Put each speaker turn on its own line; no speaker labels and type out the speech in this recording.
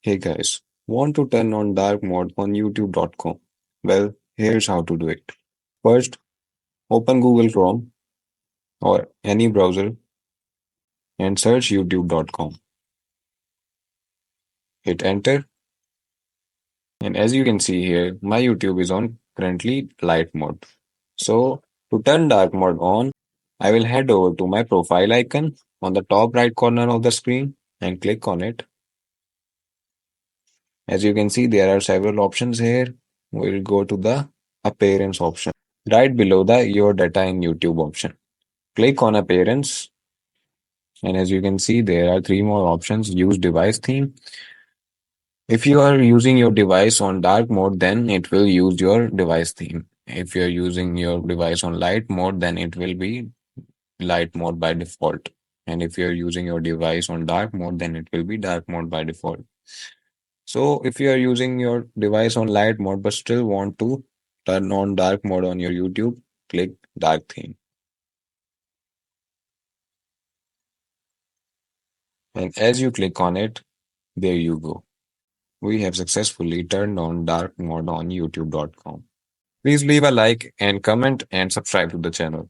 Hey guys, want to turn on dark mode on youtube.com? Well, here's how to do it. First, open Google Chrome or any browser and search youtube.com. Hit enter, and as you can see here, my YouTube is on currently light mode. So, to turn dark mode on, I will head over to my profile icon on the top right corner of the screen and click on it. As you can see, there are several options here. We'll go to the appearance option right below the Your Data in YouTube option. Click on Appearance, and as you can see, there are three more options. Use device theme. If you are using your device on dark mode, then it will use your device theme. If you're using your device on light mode, then it will be light mode by default. And if you're using your device on dark mode, then it will be dark mode by default. So if you are using your device on light mode but still want to turn on dark mode on your YouTube, click dark theme. And as you click on it, there you go. We have successfully turned on dark mode on youtube.com. Please leave a like and comment and subscribe to the channel.